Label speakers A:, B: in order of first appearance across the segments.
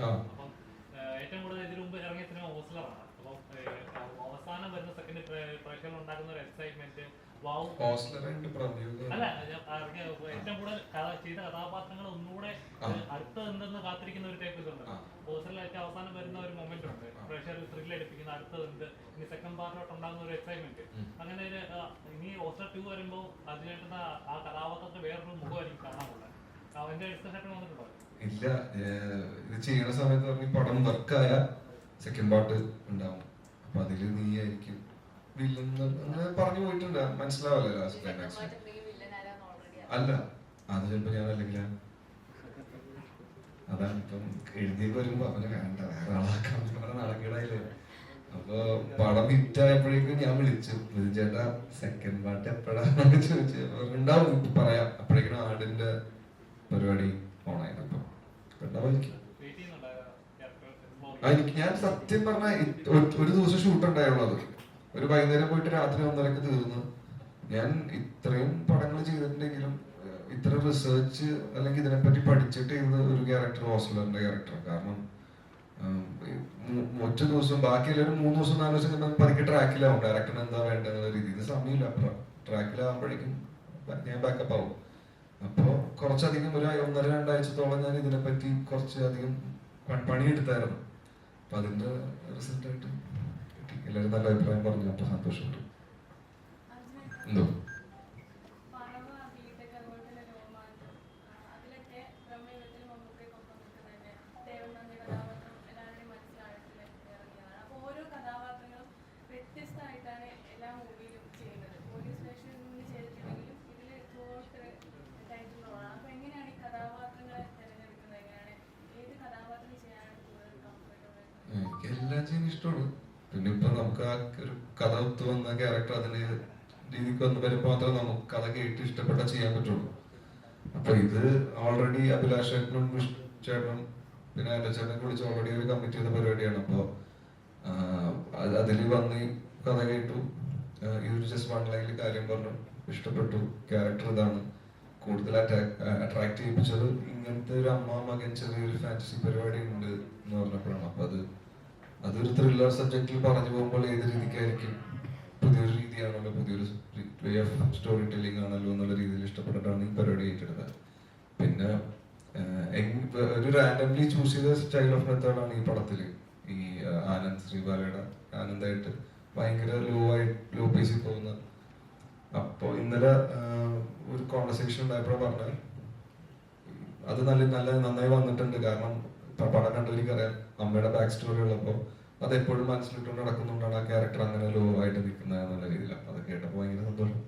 A: അപ്പം ഏറ്റവും കൂടുതൽ ഇതിനു മുമ്പ് ഇറങ്ങിയ സിനിമ ഹോസ്റ്റലറാണ്. അപ്പം അവസാനം വരുന്ന സെക്കൻഡ് പ്രേക്ഷകർ ഉണ്ടാക്കുന്ന ഒരു എക്സൈറ്റ്മെന്റ് അല്ല, ഏറ്റവും കൂടുതൽ ചെയ്ത കഥാപാത്രങ്ങൾ ഒന്നുകൂടെ അടുത്ത എന്തെന്ന് കാത്തിരിക്കുന്ന ഒരു ടൈപ്പ് ഇതുണ്ട്. ഹോസ്റ്റലിലൊക്കെ അവസാനം വരുന്ന ഒരു മൊമെന്റ് ഉണ്ട്, പ്രേക്ഷകർ ത്രില്ല് അടിപ്പിക്കുന്ന അടുത്തത് എന്ത്, ഇനി സെക്കൻഡ് പാർട്ടിലോട്ട് ഉണ്ടാകുന്ന ഒരു എക്സൈറ്റ്മെന്റ്. അങ്ങനെ ഒരു ഇനി ഹോസ്റ്റൽ 2 വരുമ്പോൾ അതിനായിട്ടുള്ള ആ കഥാപാത്രത്തിന് വേറൊരു മുഖമായിരിക്കും കാണാനുള്ളത്. അവന്റെ ഡിസ്കഷൻ വന്നിട്ടുണ്ടോ?
B: ഇല്ല, ഇത് ചെയ്യുന്ന സമയത്ത് പറഞ്ഞ പടം വർക്കായ സെക്കൻഡ് പാർട്ട് ഉണ്ടാവും. അപ്പൊ അതില് നീ ആയിരിക്കും അങ്ങനെ പറഞ്ഞു പോയിട്ടുണ്ട്. മനസ്സിലാവല്ലോ ലാസ്റ്റ് ക്ലൈമാക്സ്. അല്ല, അത് ചിലപ്പോ ഞാൻ അല്ലെങ്കിൽ അതാണ് ഇപ്പം എഴുതിയൊക്കെ വരുമ്പോ അവനെ വേണ്ട വേറെ ആളാക്കാൻ നടക്കണായില്ലേ. അപ്പൊ പടം ഹിറ്റായപ്പോഴേക്കും ഞാൻ വിളിച്ചു, ചേട്ടാ സെക്കൻഡ് പാർട്ട് എപ്പോഴാന്നൊക്കെ ചോദിച്ചു. ഉണ്ടാവും, ഇപ്പൊ പറയാം. അപ്പോഴേക്കും ആടിന്റെ പരിപാടി ഓണായിരുന്നു. എനിക്ക് ഞാൻ സത്യം പറഞ്ഞ ഒരു ദിവസം ഷൂട്ട് ഉണ്ടായുള്ളത്. ഒരു വൈകുന്നേരം പോയിട്ട് രാത്രി 1:30 തീർന്നു. ഞാൻ ഇത്രയും പടങ്ങൾ ചെയ്തിട്ടുണ്ടെങ്കിലും ഇത്ര റിസർച്ച് അല്ലെങ്കിൽ ഇതിനെപ്പറ്റി പഠിച്ചിട്ട് ചെയ്ത ഒരു ക്യാരക്ടർ ഹോസ്റ്റലറിന്റെ ക്യാരക്ടർ. കാരണം ഒറ്റ ദിവസം, ബാക്കി എല്ലാവരും 3 ദിവസം 4 ദിവസം പതുക്കെ ട്രാക്കിലാവും. ഡയറക്ടറിന് എന്താ വേണ്ടെന്നുള്ള രീതിയിൽ സമയമില്ല. അപ്പുറം ട്രാക്കിലാവുമ്പോഴേക്കും ഞാൻ ബാക്കപ്പ് ആവും. അപ്പോ കുറച്ചധികം ഒരു 1.5-2 ആഴ്ചത്തോളം ഞാൻ ഇതിനെപ്പറ്റി കുറച്ചധികം പണിയെടുത്തായിരുന്നു. അപ്പൊ അതിന്റെ റിസൾട്ടായിട്ട് എല്ലാവരും നല്ല അഭിപ്രായം പറഞ്ഞു. അപ്പൊ സന്തോഷമുണ്ട്. എന്തോ എനിക്ക് എല്ലാം ചെയ്യാൻ ഇഷ്ടമാണ്. പിന്നെ ഇപ്പൊ നമുക്ക് ആ ഒരു കഥ ഒത്തു വന്ന ക്യാരക്ടർ അതിന് രീതിക്ക് വന്ന് വരുമ്പോ മാത്രമേ നമുക്ക് കഥ കേട്ട് ഇഷ്ടപ്പെട്ട ചെയ്യാൻ പറ്റുള്ളൂ. അപ്പൊ ഇത് ഓൾറെഡി അഭിലാഷ് ചേട്ടനും ചേട്ടനും പിന്നെ എന്റെ ചേട്ടനെ വിളിച്ച് ഓൾറെഡി ഒരു കമ്മിറ്റ് ചെയ്ത പരിപാടിയാണ്. അപ്പൊ അതിൽ വന്ന് കഥ കേട്ടു, ഈ ഒരു ജസ്റ്റ് 1 ലൈനിൽ കാര്യം പറഞ്ഞു, ഇഷ്ടപ്പെട്ടു, ക്യാരക്ടർ ഇതാണ്, കൂടുതൽ അട്രാക്ട് ചെയ്യിപ്പിച്ചത് ഇങ്ങനത്തെ ഒരു അമ്മ മകൻ ചെറിയൊരു ഫാന്റസി പരിപാടി ഉണ്ട് എന്ന് പറഞ്ഞപ്പോഴാണ്. അപ്പൊ അതൊരു ത്രില്ലർ സബ്ജക്റ്റിൽ പറഞ്ഞു പോകുമ്പോൾ ഏത് രീതിക്കായിരിക്കും, പുതിയൊരു രീതിയാണല്ലോ, പുതിയൊരു വേ ഓഫ് സ്റ്റോറി ടെല്ലിംഗ് ആണല്ലോ എന്നുള്ള രീതിയിൽ ഇഷ്ടപ്പെട്ടിട്ടാണ് ഈ പരിപാടി ഏറ്റെടുത്തത്. പിന്നെ ഒരു റാൻഡംലി ചൂസ് ചെയ്ത സ്റ്റൈൽ ഓഫ് മെത്തേഡാണ് ഈ പടത്തില്. ഈ ആനന്ദ് ശ്രീബാലയുടെ ആനന്ദായിട്ട് ഭയങ്കര ലോ പേസിൽ പോകുന്ന. അപ്പൊ ഇന്നലെ ഒരു കോൺവെർസേഷൻ ഉണ്ടായപ്പോഴാണ് പറഞ്ഞത് അത് നന്നായി വന്നിട്ടുണ്ട്. കാരണം പടം കണ്ടവർക്ക് അറിയാം അമ്മയുടെ ബാക്ക് സ്റ്റോറി ഉള്ളപ്പോ അതെപ്പോഴും മനസ്സിലിട്ടുകൊണ്ട് നടക്കുന്നുണ്ടാണ് ആ ക്യാരക്ടർ അങ്ങനെ ലോ ആയിട്ട് നിൽക്കുന്നത് എന്നുള്ള രീതിയിൽ. അപ്പൊ അത് കേട്ടപ്പോ ഭയങ്കര സന്തോഷം.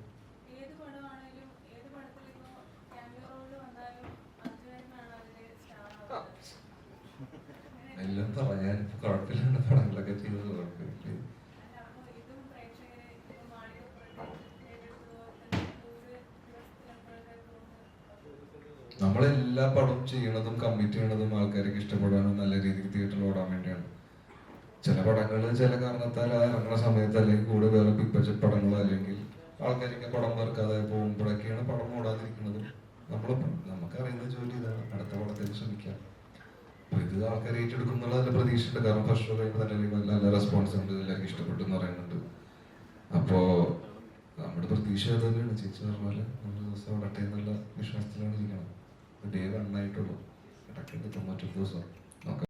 B: എല്ലാം പറയാൻ കുഴപ്പമില്ലാണ്ട് പടങ്ങളൊക്കെ ചെയ്തത് കുഴപ്പമില്ല. നമ്മളെല്ലാ പടം ചെയ്യണതും കമ്മിറ്റ് ചെയ്യണതും ആൾക്കാർക്ക് ഇഷ്ടപ്പെടാനും നല്ല രീതിക്ക് തിയേറ്ററിൽ ഓടാൻ വേണ്ടിയാണ്. ചില പടങ്ങൾ ചില കാരണത്താൽ ഇറങ്ങുന്ന സമയത്ത് അല്ലെങ്കിൽ കൂടെ വേറെ ബിഗ് ബഡ്ജറ്റ് പടങ്ങൾ അല്ലെങ്കിൽ ആൾക്കാർക്ക് പടം വെറുക്കാതെ പോകുമ്പോഴൊക്കെയാണ് പടം ഓടാതിരിക്കുന്നതും. നമുക്കറിയുന്ന ജോലി ഇതാണ്, അടുത്ത പടത്തിൽ ശ്രമിക്കാം. അപ്പൊ ഇത് ആൾക്കാർ ഏറ്റെടുക്കും എന്നുള്ള നല്ല പ്രതീക്ഷയുണ്ട്. കാരണം ഫസ്റ്റ് ഷോ കഴിയുമ്പോൾ തന്നെ നല്ല റെസ്പോൺസ് ഉണ്ട്, എല്ലാവർക്കും ഇഷ്ടപ്പെട്ടു എന്ന് പറയുന്നുണ്ട്. അപ്പോ നമ്മുടെ പ്രതീക്ഷ തന്നെയാണ്. ചേച്ചി പറഞ്ഞ പോലെ നമ്മൾ ദിവസം ഓടട്ടെ എന്നുള്ള വിശ്വാസത്തിലാണ് ഇരിക്കണം. ഡേ 1 ആയിട്ടുള്ളൂ, ഇടയ്ക്ക് 90 ദിവസം.